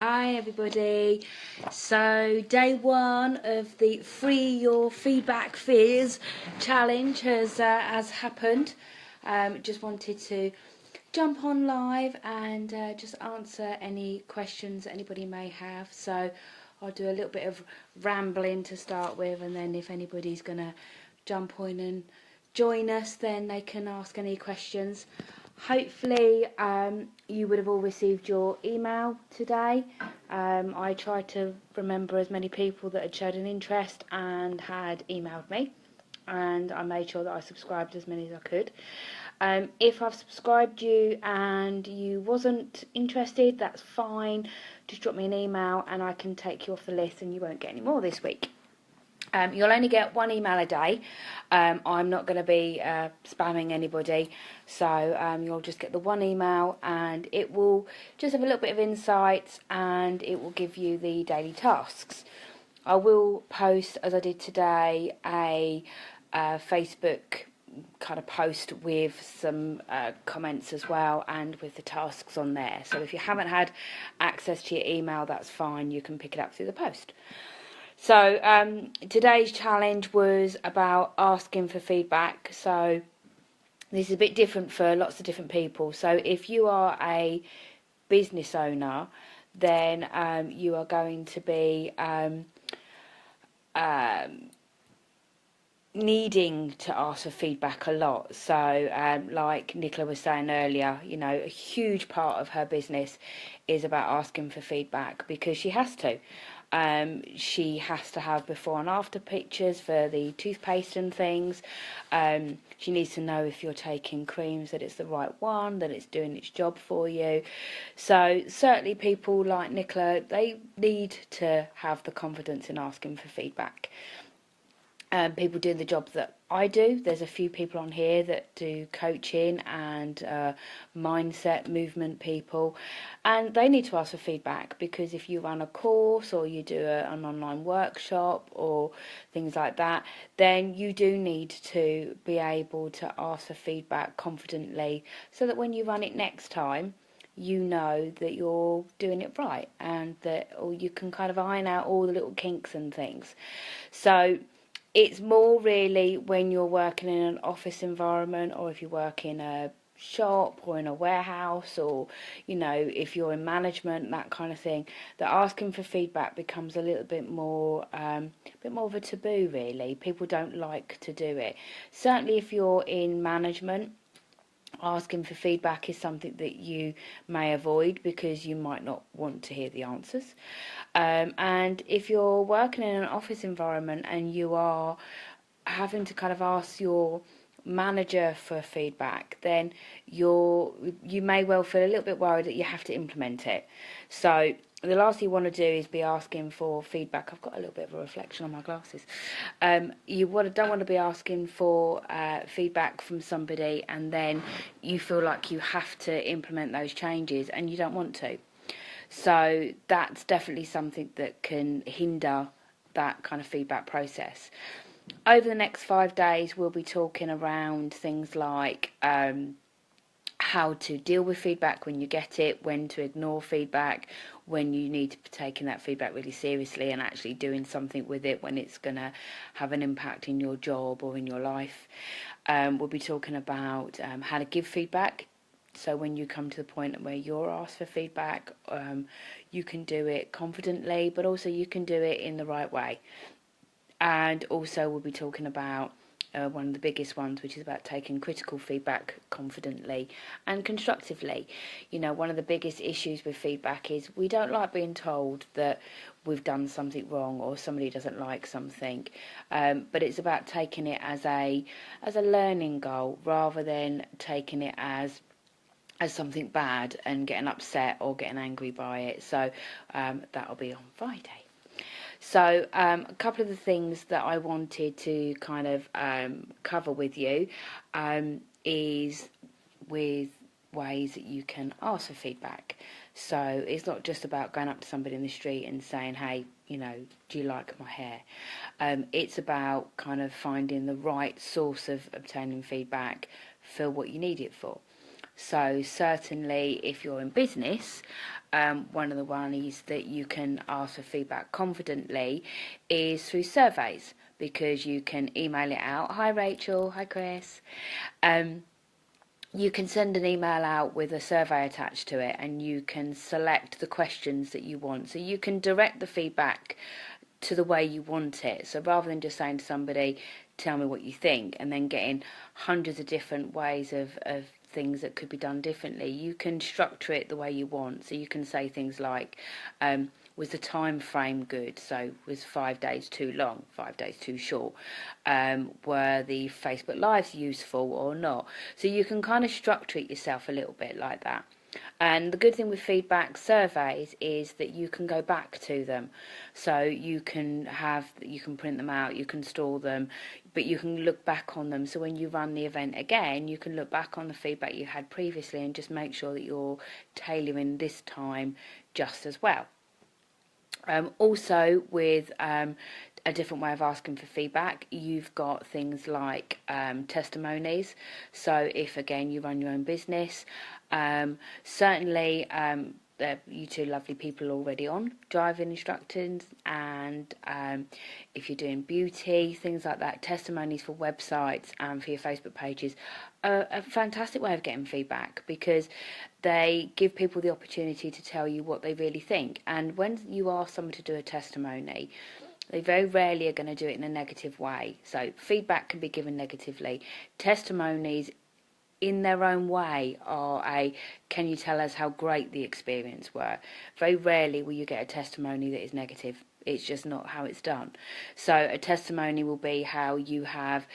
Hi everybody. So day one of the Free Your Feedback Fears challenge has happened. Just wanted to jump on live and just answer any questions that anybody may have. So I'll do a little bit of rambling to start with, and then if anybody's gonna jump on and join us, then they can ask any questions. Hopefully you would have all received your email today. I tried to remember as many people that had showed an interest and had emailed me, and I made sure that I subscribed as many as I could. If I've subscribed you and you wasn't interested, that's fine. Just drop me an email and I can take you off the list and you won't get any more this week. You'll only get one email a day. I'm not going to be spamming anybody, so you'll just get the one email, and it will just have a little bit of insights, and it will give you the daily tasks. I will post, as I did today, a Facebook kind of post with some comments as well, and with the tasks on there. So if you haven't had access to your email, that's fine. You can pick it up through the post. So today's challenge was about asking for feedback. So this is a bit different for lots of different people. So if you are a business owner, then you are going to be needing to ask for feedback a lot. So like Nicola was saying earlier, you know, a huge part of her business is about asking for feedback because she has to. She has to have before and after pictures for the toothpaste and things. She needs to know if you're taking creams that it's the right one, that it's doing its job for you. So certainly people like Nicola, they need to have the confidence in asking for feedback. People doing the job that I do. There's a few people on here that do coaching and mindset movement people, and they need to ask for feedback because if you run a course or you do an online workshop or things like that, then you do need to be able to ask for feedback confidently so that when you run it next time, you know that you're doing it right and that, or you can kind of iron out all the little kinks and things. So it's more really when you're working in an office environment, or if you work in a shop or in a warehouse, or you know, if you're in management, that kind of thing, that asking for feedback becomes a little bit more of a taboo. Really, people don't like to do it. Certainly if you're in management, asking for feedback is something that you may avoid because you might not want to hear the answers. And if you're working in an office environment and you are having to kind of ask your manager for feedback, then you may well feel a little bit worried that you have to implement it. So the last thing you want to do is be asking for feedback. I've got a little bit of a reflection on my glasses. Don't want to be asking for feedback from somebody and then you feel like you have to implement those changes and you don't want to. So that's definitely something that can hinder that kind of feedback process. Over the next 5 days, we'll be talking around things like how to deal with feedback when you get it, when to ignore feedback, when you need to be taking that feedback really seriously and actually doing something with it when it's going to have an impact in your job or in your life. We'll be talking about how to give feedback. So when you come to the point where you're asked for feedback, you can do it confidently, but also you can do it in the right way. And also we'll be talking about one of the biggest ones, which is about taking critical feedback confidently and constructively. You know, one of the biggest issues with feedback is we don't like being told that we've done something wrong or somebody doesn't like something, but it's about taking it as a learning goal rather than taking it as something bad and getting upset or getting angry by it. So that'll be on Friday. So a couple of the things that I wanted to kind of cover with you is with ways that you can ask for feedback. So it's not just about going up to somebody in the street and saying, hey, you know, do you like my hair? It's about kind of finding the right source of obtaining feedback for what you need it for. So certainly if you're in business, one of the ways that you can ask for feedback confidently is through surveys, because you can email it out. Hi Rachel, hi Chris. You can send an email out with a survey attached to it, and you can select the questions that you want. So you can direct the feedback to the way you want it. So rather than just saying to somebody, tell me what you think, and then getting hundreds of different ways of things that could be done differently, you can structure it the way you want. So you can say things like, was the time frame good? So was 5 days too long, 5 days too short? Were the Facebook Lives useful or not? So you can kind of structure it yourself a little bit like that. And the good thing with feedback surveys is that you can go back to them. So you can print them out, you can store them, but you can look back on them. So when you run the event again, you can look back on the feedback you had previously and just make sure that you're tailoring this time just as well. Also, with a different way of asking for feedback, you've got things like testimonies. So if, again, you run your own business, certainly you two lovely people already on driving instructors, and if you're doing beauty, things like that, testimonies for websites and for your Facebook pages are a fantastic way of getting feedback, because they give people the opportunity to tell you what they really think. And when you ask someone to do a testimony, they very rarely are going to do it in a negative way. So feedback can be given negatively. Testimonies in their own way are can you tell us how great the experience were? Very rarely will you get a testimony that is negative. It's just not how it's done. So a testimony will be how you have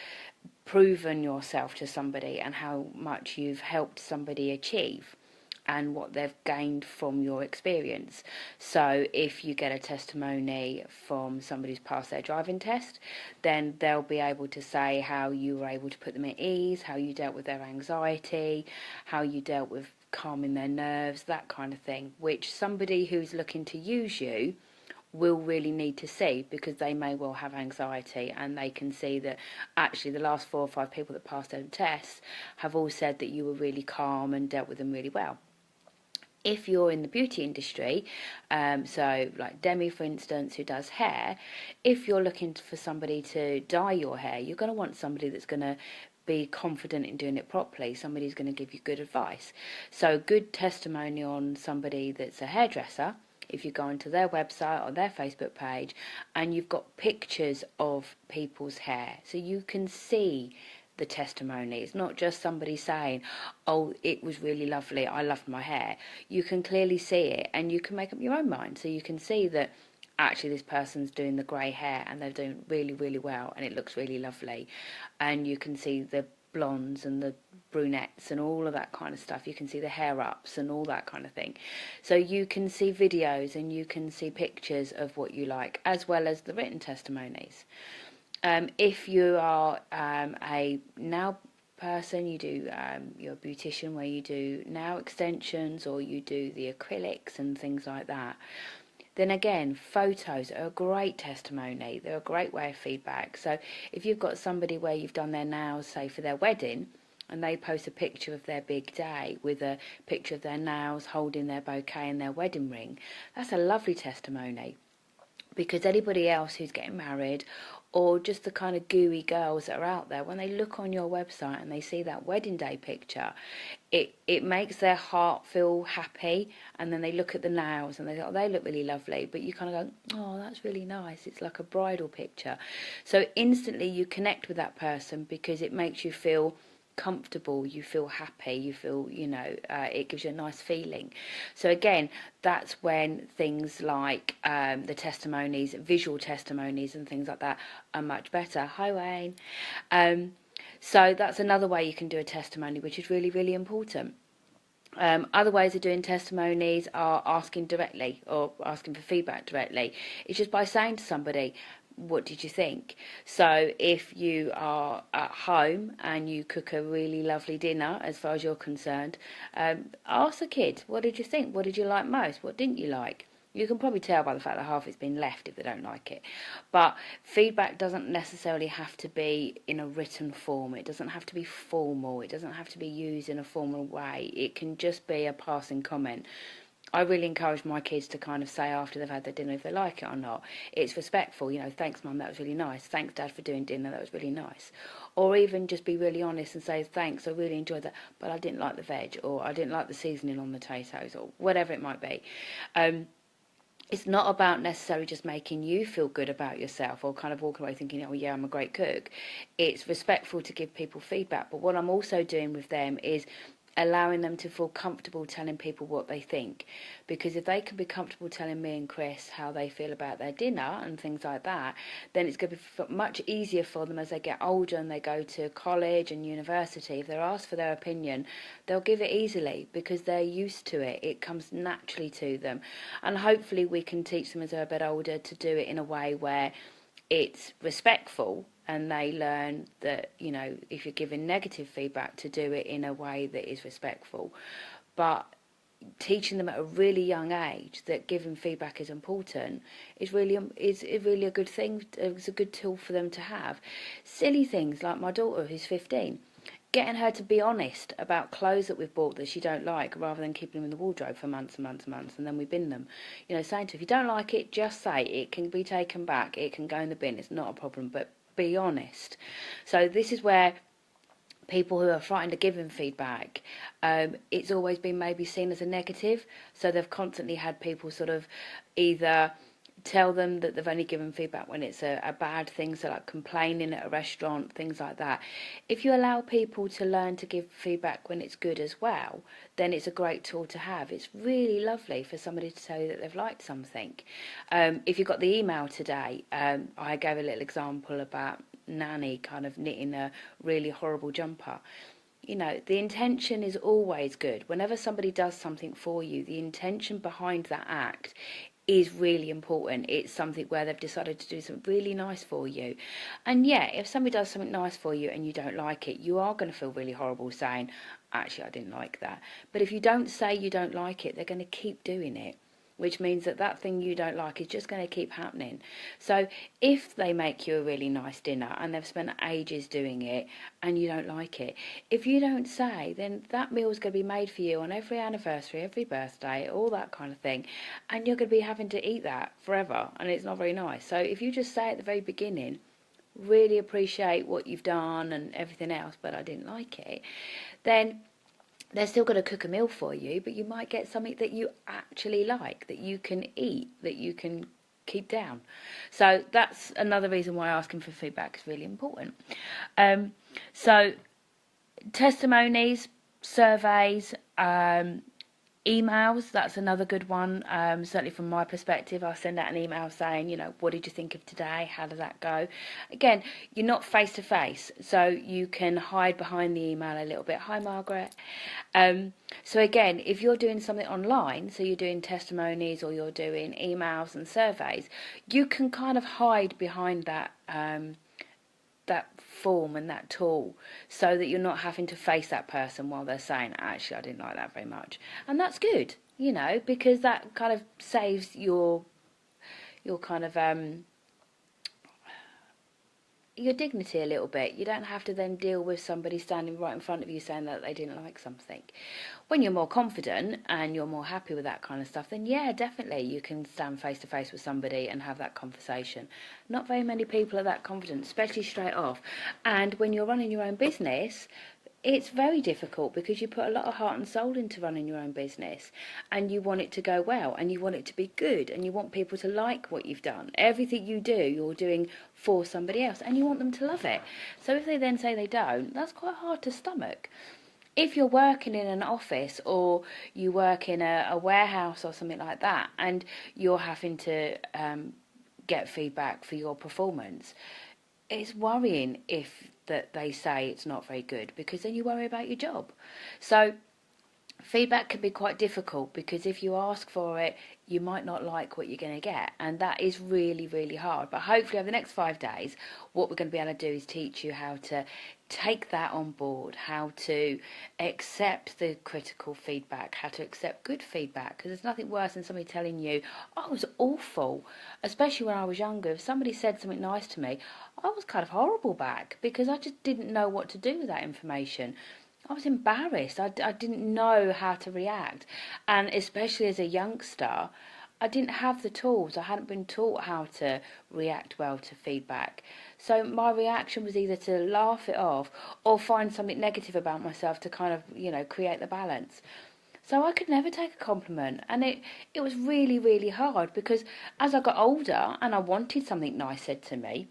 proven yourself to somebody and how much you've helped somebody achieve and what they've gained from your experience. So if you get a testimony from somebody who's passed their driving test, then they'll be able to say how you were able to put them at ease, how you dealt with their anxiety, how you dealt with calming their nerves, that kind of thing, which somebody who's looking to use you will really need to see, because they may well have anxiety, and they can see that actually the last 4 or 5 people that passed their tests have all said that you were really calm and dealt with them really well. If you're in the beauty industry, so like Demi, for instance, who does hair, if you're looking for somebody to dye your hair, you're going to want somebody that's going to be confident in doing it properly, somebody who's going to give you good advice. So good testimony on somebody that's a hairdresser, if you go onto their website or their Facebook page and you've got pictures of people's hair, so you can see the testimony. It's not just somebody saying, oh, it was really lovely, I loved my hair. You can clearly see it, and you can make up your own mind. So you can see that actually this person's doing the grey hair and they're doing really, really well, and it looks really lovely. And you can see the blondes and the brunettes and all of that kind of stuff. You can see the hair ups and all that kind of thing. So you can see videos and you can see pictures of what you like, as well as the written testimonies. If you are a nail person, you do you're a beautician where you do nail extensions or you do the acrylics and things like that, then again, photos are a great testimony. They're a great way of feedback. So if you've got somebody where you've done their nails, say for their wedding, and they post a picture of their big day with a picture of their nails holding their bouquet and their wedding ring, that's a lovely testimony. Because anybody else who's getting married, or just the kind of gooey girls that are out there, when they look on your website and they see that wedding day picture, it makes their heart feel happy, and then they look at the nails and they go, oh, they look really lovely, but you kind of go, oh, that's really nice, it's like a bridal picture. So instantly you connect with that person because it makes you feel comfortable, you feel happy, you feel, it gives you a nice feeling. So again, that's when things like the testimonies, visual testimonies and things like that are much better. Hi Wayne. So that's another way you can do a testimony, which is really, really important. Other ways of doing testimonies are asking directly or asking for feedback directly. It's just by saying to somebody, what did you think? So if you are at home and you cook a really lovely dinner, as far as you're concerned, ask the kids, what did you think? What did you like most? What didn't you like? You can probably tell by the fact that half it's been left if they don't like it. But feedback doesn't necessarily have to be in a written form. It doesn't have to be formal. It doesn't have to be used in a formal way. It can just be a passing comment. I really encourage my kids to kind of say after they've had their dinner if they like it or not. It's respectful, thanks mum, that was really nice. Thanks dad for doing dinner, that was really nice. Or even just be really honest and say, thanks, I really enjoyed that, but I didn't like the veg, or I didn't like the seasoning on the potatoes, or whatever it might be. It's not about necessarily just making you feel good about yourself or kind of walking away thinking, oh yeah, I'm a great cook. It's respectful to give people feedback. But what I'm also doing with them is allowing them to feel comfortable telling people what they think. Because if they can be comfortable telling me and Chris how they feel about their dinner and things like that, then it's going to be much easier for them as they get older and they go to college and university. If they're asked for their opinion, they'll give it easily because they're used to it. It comes naturally to them. And hopefully we can teach them as they're a bit older to do it in a way where it's respectful, and they learn that, if you're giving negative feedback, to do it in a way that is respectful. But teaching them at a really young age that giving feedback is important is really a good thing. It's a good tool for them to have. Silly things like my daughter, who's 15, getting her to be honest about clothes that we've bought that she don't like, rather than keeping them in the wardrobe for months and months and months, and then we bin them. Saying to her, if you don't like it, just say it can be taken back, it can go in the bin, it's not a problem, but be honest. So this is where people who are frightened of giving feedback, it's always been maybe seen as a negative. So they've constantly had people sort of either tell them that they've only given feedback when it's a bad thing, so like complaining at a restaurant, things like that. If you allow people to learn to give feedback when it's good as well, then it's a great tool to have. It's really lovely for somebody to tell you that they've liked something. If you got the email today, I gave a little example about Nanny kind of knitting a really horrible jumper. The intention is always good. Whenever somebody does something for you, the intention behind that act is really important. It's something where they've decided to do something really nice for you. And yeah, if somebody does something nice for you and you don't like it, you are going to feel really horrible saying, actually, I didn't like that. But if you don't say you don't like it, they're going to keep doing it, which means that thing you don't like is just going to keep happening. So if they make you a really nice dinner and they've spent ages doing it and you don't like it, if you don't say, then that meal's going to be made for you on every anniversary, every birthday, all that kind of thing, and you're going to be having to eat that forever, and it's not very nice. So if you just say at the very beginning, really appreciate what you've done and everything else, but I didn't like it, then they're still going to cook a meal for you, but you might get something that you actually like, that you can eat, that you can keep down. So that's another reason why asking for feedback is really important. So testimonies, surveys, emails, that's another good one. Certainly from my perspective, I'll send out an email saying, what did you think of today? How did that go? Again, you're not face to face, so you can hide behind the email a little bit. Hi, Margaret. So again, if you're doing something online, so you're doing testimonies or you're doing emails and surveys, you can kind of hide behind that form and that tool, so that you're not having to face that person while they're saying, actually, I didn't like that very much. And that's good, because that kind of saves your kind of your dignity a little bit. You don't have to then deal with somebody standing right in front of you saying that they didn't like something. When you're more confident and you're more happy with that kind of stuff, then yeah, definitely you can stand face to face with somebody and have that conversation. Not very many people are that confident, especially straight off. And when you're running your own business, it's very difficult because you put a lot of heart and soul into running your own business, and you want it to go well, and you want it to be good, and you want people to like what you've done. Everything you do, you're doing for somebody else, and you want them to love it. So if they then say they don't, that's quite hard to stomach. If you're working in an office or you work in a warehouse or something like that, and you're having to get feedback for your performance, it's worrying if that they say it's not very good, because then you worry about your job. So feedback can be quite difficult, because if you ask for it, you might not like what you're going to get, and that is really, really hard. But hopefully over the next 5 days, what we're going to be able to do is teach you how to take that on board, how to accept the critical feedback, how to accept good feedback, because there's nothing worse than somebody telling you, I was awful, especially when I was younger. If somebody said something nice to me, I was kind of horrible back, because I just didn't know what to do with that information. I was embarrassed. I didn't know how to react. And especially as a youngster, I didn't have the tools. I hadn't been taught how to react well to feedback. So my reaction was either to laugh it off or find something negative about myself to kind of, create the balance. So I could never take a compliment, and it was really, really hard, because as I got older and I wanted something nice said to me,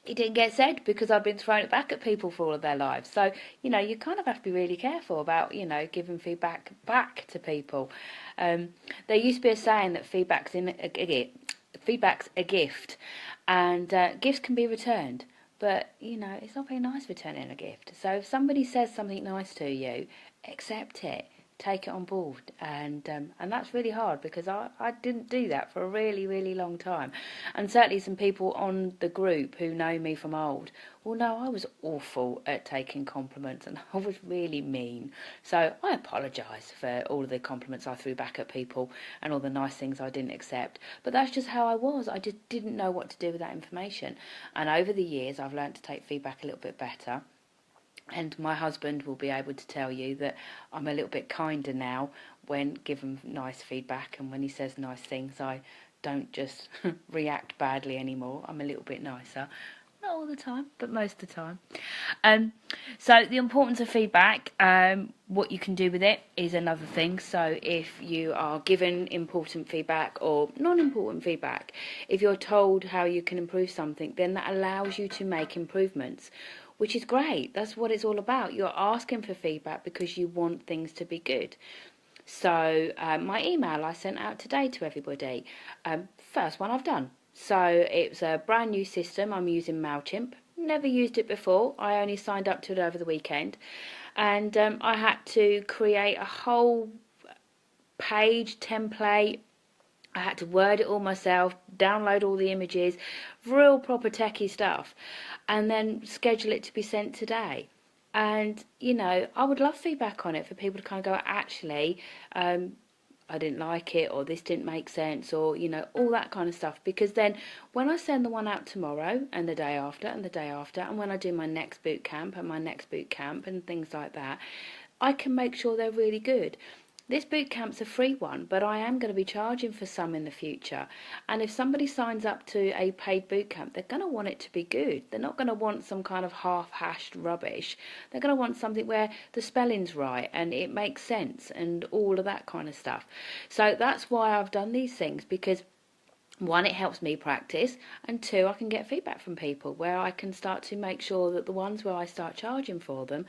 it didn't get said because I'd been throwing it back at people for all of their lives. So, you kind of have to be really careful about, giving feedback back to people. There used to be a saying that feedback's a gift, and gifts can be returned. But, it's not very nice returning a gift. So if somebody says something nice to you, accept it. Take it on board, and that's really hard, because I didn't do that for a really, really long time. And certainly some people on the group who know me from old will know I was awful at taking compliments, and I was really mean. So I apologise for all of the compliments I threw back at people and all the nice things I didn't accept. But that's just how I was. I just didn't know what to do with that information. And over the years, I've learned to take feedback a little bit better. And my husband will be able to tell you that I'm a little bit kinder now when given nice feedback, and when he says nice things, I don't just react badly anymore. I'm a little bit nicer. Not all the time, but most of the time. So the importance of feedback, what you can do with it is another thing. So if you are given important feedback or non-important feedback, if you're told how you can improve something, then that allows you to make improvements, which is great. That's what it's all about. You're asking for feedback because you want things to be good. So my email I sent out today to everybody, first one I've done. So it's a brand new system. I'm using MailChimp. Never used it before. I only signed up to it over the weekend. And I had to create a whole page template. I had to word it all myself, download all the images, real proper techie stuff, and then schedule it to be sent today. And, I would love feedback on it for people to kind of go, actually, I didn't like it, or this didn't make sense, or, all that kind of stuff. Because then when I send the one out tomorrow and the day after and the day after, and when I do my next boot camp and my next boot camp and things like that, I can make sure they're really good. This boot camp's a free one, but I am going to be charging for some in the future. And if somebody signs up to a paid boot camp, they're going to want it to be good. They're not going to want some kind of half-hashed rubbish. They're going to want something where the spelling's right and it makes sense and all of that kind of stuff. So that's why I've done these things, because one, it helps me practice, and two, I can get feedback from people where I can start to make sure that the ones where I start charging for them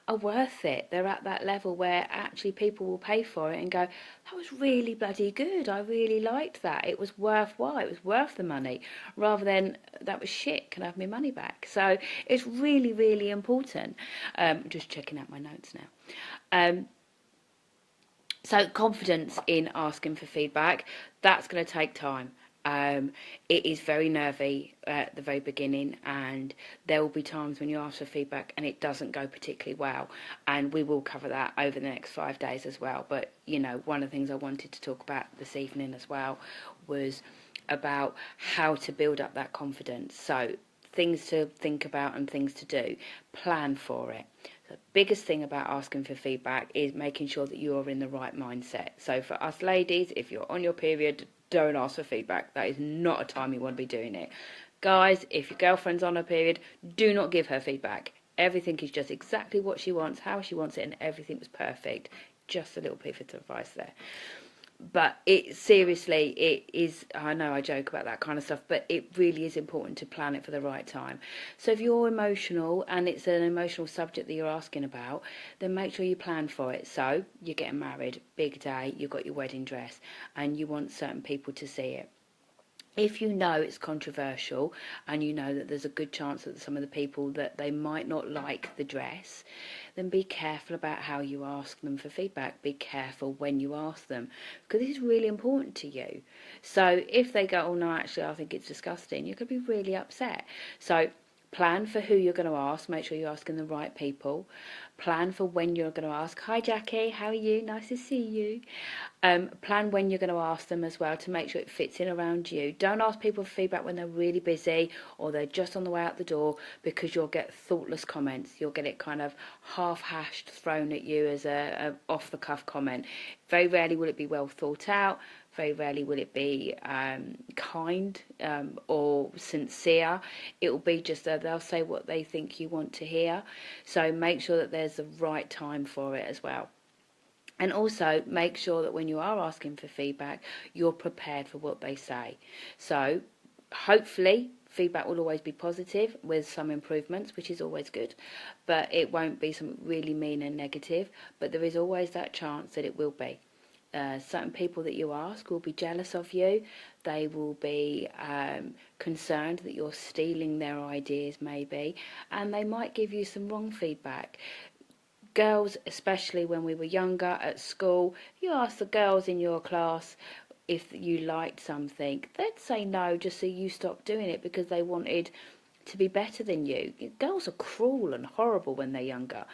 are worth it. They're at that level where actually people will pay for it and go, that was really bloody good. I really liked that. It was worthwhile. It was worth the money, rather than that was shit. Can I have my money back? So it's really, really important. Just checking out my notes now. So confidence in asking for feedback, that's going to take time. It is very nervy at the very beginning, and there will be times when you ask for feedback and it doesn't go particularly well, and we will cover that over the next 5 days as well. But one of the things I wanted to talk about this evening as well was about how to build up that confidence. So things to think about and things to do. Plan for it. The biggest thing about asking for feedback is making sure that you are in the right mindset. So for us ladies, if you're on your period, don't ask for feedback. That is not a time you want to be doing it. Guys, if your girlfriend's on her period, do not give her feedback. Everything is just exactly what she wants, how she wants it, and everything was perfect. Just a little bit of advice there. But it is, I know I joke about that kind of stuff, but it really is important to plan it for the right time. So if you're emotional and it's an emotional subject that you're asking about, then make sure you plan for it. So you're getting married, big day, you've got your wedding dress, and you want certain people to see it. If you know it's controversial and you know that there's a good chance that some of the people that they might not like the dress, then be careful about how you ask them for feedback. Be careful when you ask them, because this is really important to you. So if they go, oh no, actually I think it's disgusting, you could be really upset. So plan for who you're going to ask. Make sure you're asking the right people. Plan for when you're going to ask. Hi Jackie, how are you? Nice to see you. Plan when you're going to ask them as well to make sure it fits in around you. Don't ask people for feedback when they're really busy or they're just on the way out the door, because you'll get thoughtless comments. You'll get it kind of half-hashed thrown at you as a off-the-cuff comment. Very rarely will it be well thought out. Very rarely will it be kind or sincere. It will be just that they'll say what they think you want to hear. So make sure that there's the right time for it as well. And also make sure that when you are asking for feedback, you're prepared for what they say. So hopefully feedback will always be positive with some improvements, which is always good, but it won't be something really mean and negative. But there is always that chance that it will be. Certain people that you ask will be jealous of you. They will be concerned that you're stealing their ideas maybe, and they might give you some wrong feedback. Girls, especially when we were younger at school, you ask the girls in your class if you liked something, they'd say no just so you stopped doing it because they wanted to be better than you. Girls are cruel and horrible when they're younger.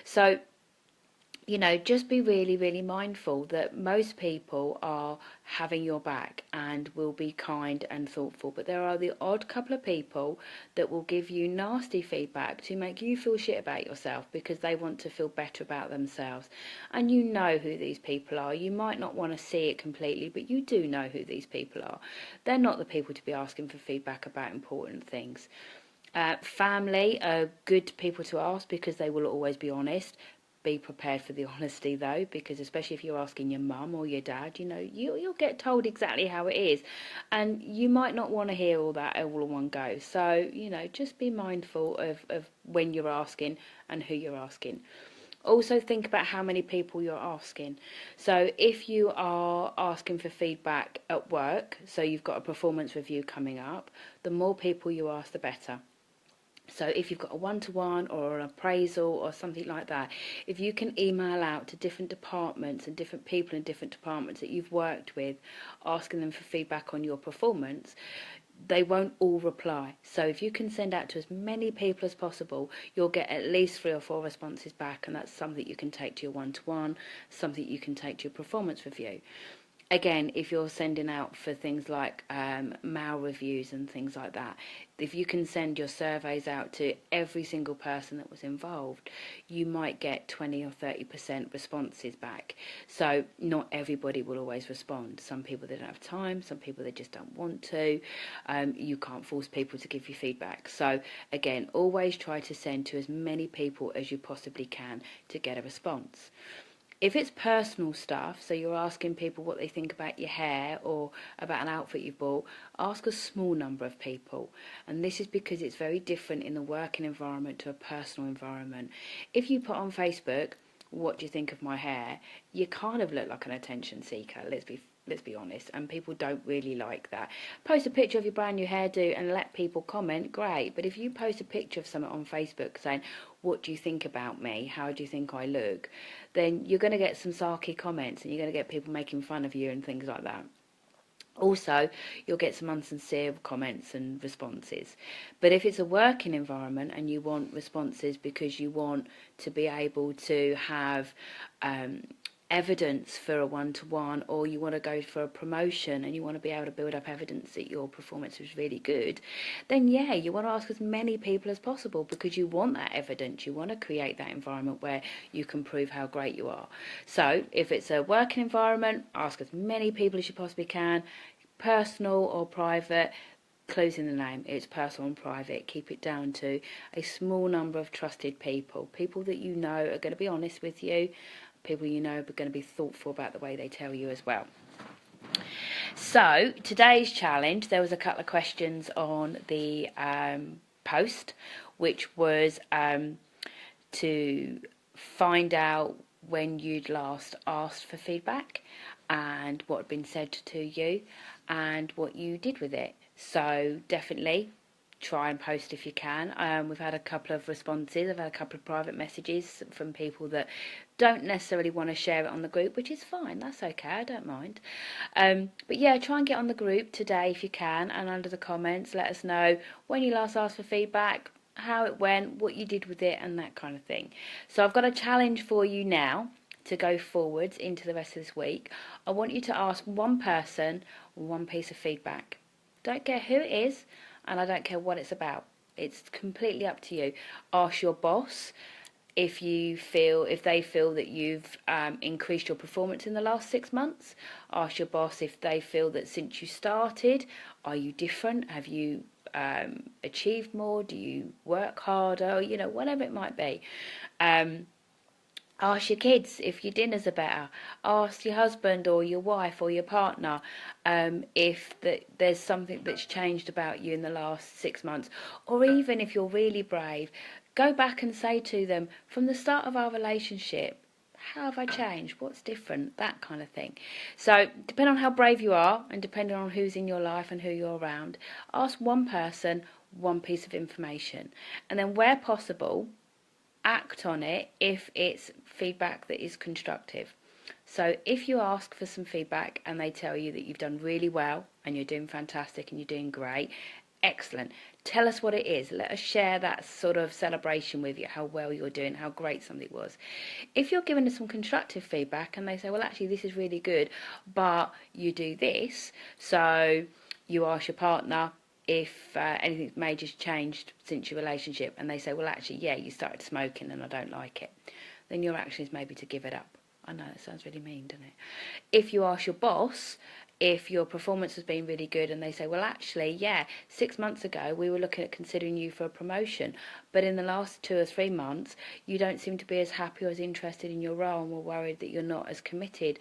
So you know, just be really, really mindful that most people are having your back and will be kind and thoughtful. But there are the odd couple of people that will give you nasty feedback to make you feel shit about yourself because they want to feel better about themselves. And you know who these people are. You might not want to see it completely, but you do know who these people are. They're not the people to be asking for feedback about important things. Family are good people to ask because they will always be honest. Be prepared for the honesty though, because especially if you're asking your mum or your dad, you know, you'll get told exactly how it is, and you might not want to hear all that all in one go. So, you know, just be mindful of when you're asking and who you're asking. Also think about how many people you're asking. So if you are asking for feedback at work, so you've got a performance review coming up, the more people you ask, the better. So if you've got a one-to-one or an appraisal or something like that, if you can email out to different departments and different people in different departments that you've worked with, asking them for feedback on your performance, they won't all reply. So if you can send out to as many people as possible, you'll get at least 3 or 4 responses back, and that's something you can take to your one-to-one, something you can take to your performance review. Again, if you're sending out for things like mail reviews and things like that, if you can send your surveys out to every single person that was involved, you might get 20 or 30% responses back. So not everybody will always respond. Some people, they don't have time, some people they just don't want to. You can't force people to give you feedback. So again, always try to send to as many people as you possibly can to get a response. If it's personal stuff, so you're asking people what they think about your hair or about an outfit you bought, ask a small number of people. And this is because it's very different in the working environment to a personal environment. If you put on Facebook, what do you think of my hair? You kind of look like an attention seeker, let's be honest, and people don't really like that. Post a picture of your brand new hairdo and let people comment, great. But if you post a picture of something on Facebook saying, what do you think about me? How do you think I look? Then you're going to get some sarky comments and you're going to get people making fun of you and things like that. Also, you'll get some unsincere comments and responses. But if it's a working environment and you want responses because you want to be able to have evidence for a one-to-one, or you want to go for a promotion and you want to be able to build up evidence that your performance was really good, then yeah, you want to ask as many people as possible because you want that evidence. You want to create that environment where you can prove how great you are. So if it's a working environment, ask as many people as you possibly can. Personal or private, closing the name, it's personal and private. Keep it down to a small number of trusted people that you know are going to be honest with you, people you know are going to be thoughtful about the way they tell you as well. So today's challenge, there was a couple of questions on the post, which was to find out when you'd last asked for feedback and what had been said to you, and what you did with it. So definitely try and post if you can. We've had a couple of responses. I've had a couple of private messages from people that don't necessarily want to share it on the group, which is fine. That's okay. I don't mind. But yeah, try and get on the group today if you can, and under the comments, let us know when you last asked for feedback, how it went, what you did with it, and that kind of thing. So I've got a challenge for you now to go forwards into the rest of this week. I want you to ask one person one piece of feedback. Don't care who it is, and I don't care what it's about. It's completely up to you. Ask your boss if they feel that you've increased your performance in the last 6 months. Ask your boss if they feel that since you started, are you different? Have you achieved more? Do you work harder? You know, whatever it might be. Ask your kids if your dinners are better. Ask your husband or your wife or your partner if there's something that's changed about you in the last 6 months. Or even if you're really brave, go back and say to them, from the start of our relationship, how have I changed? What's different? That kind of thing. So depending on how brave you are and depending on who's in your life and who you're around, ask one person one piece of information. And then where possible, act on it if it's feedback that is constructive. So if you ask for some feedback and they tell you that you've done really well and you're doing fantastic and you're doing great, excellent. Tell us what it is. Let us share that sort of celebration with you, how well you're doing, how great something was. If you're giving us some constructive feedback and they say, well, actually, this is really good, but you do this, so you ask your partner if anything major's changed since your relationship, and they say, well, actually, yeah, you started smoking and I don't like it, then your action is maybe to give it up. I know, that sounds really mean, doesn't it? If you ask your boss if your performance has been really good and they say, well, actually, yeah, 6 months ago we were looking at considering you for a promotion, but in the last 2 or 3 months you don't seem to be as happy or as interested in your role and we're worried that you're not as committed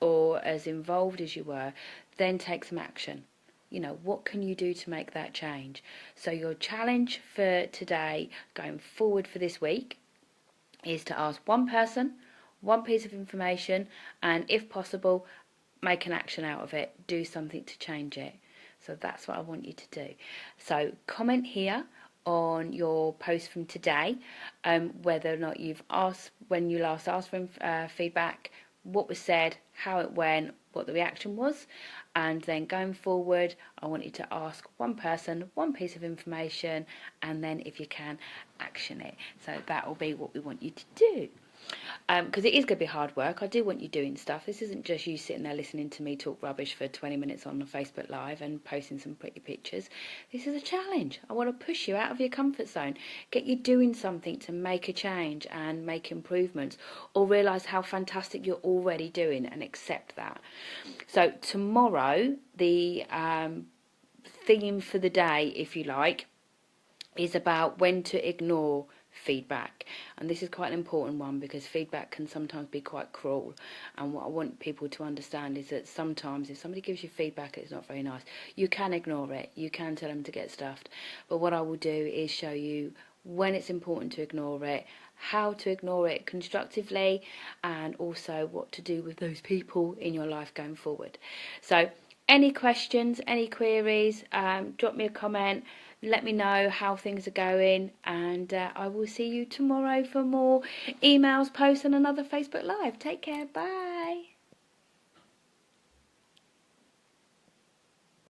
or as involved as you were, then take some action. You know, what can you do to make that change? So your challenge for today, going forward for this week, is to ask one person, one piece of information, and if possible, make an action out of it. Do something to change it. So that's what I want you to do. So comment here on your post from today, whether or not you've asked, when you last asked for feedback, what was said, how it went, what the reaction was, and then going forward I want you to ask one person one piece of information and then if you can action it. So that will be what we want you to do. Because it is going to be hard work. I do want you doing stuff. This isn't just you sitting there listening to me talk rubbish for 20 minutes on the Facebook Live and posting some pretty pictures. This is a challenge. I want to push you out of your comfort zone, get you doing something to make a change and make improvements, or realise how fantastic you're already doing and accept that. So tomorrow, the theme for the day, if you like, is about when to ignore feedback, and this is quite an important one because feedback can sometimes be quite cruel, and what I want people to understand is that sometimes if somebody gives you feedback it's not very nice, you can ignore it, you can tell them to get stuffed, but what I will do is show you when it's important to ignore it, how to ignore it constructively, and also what to do with those people in your life going forward. So any questions, any queries, drop me a comment. Let me know how things are going, and I will see you tomorrow for more emails, posts, and another Facebook Live. Take care. Bye.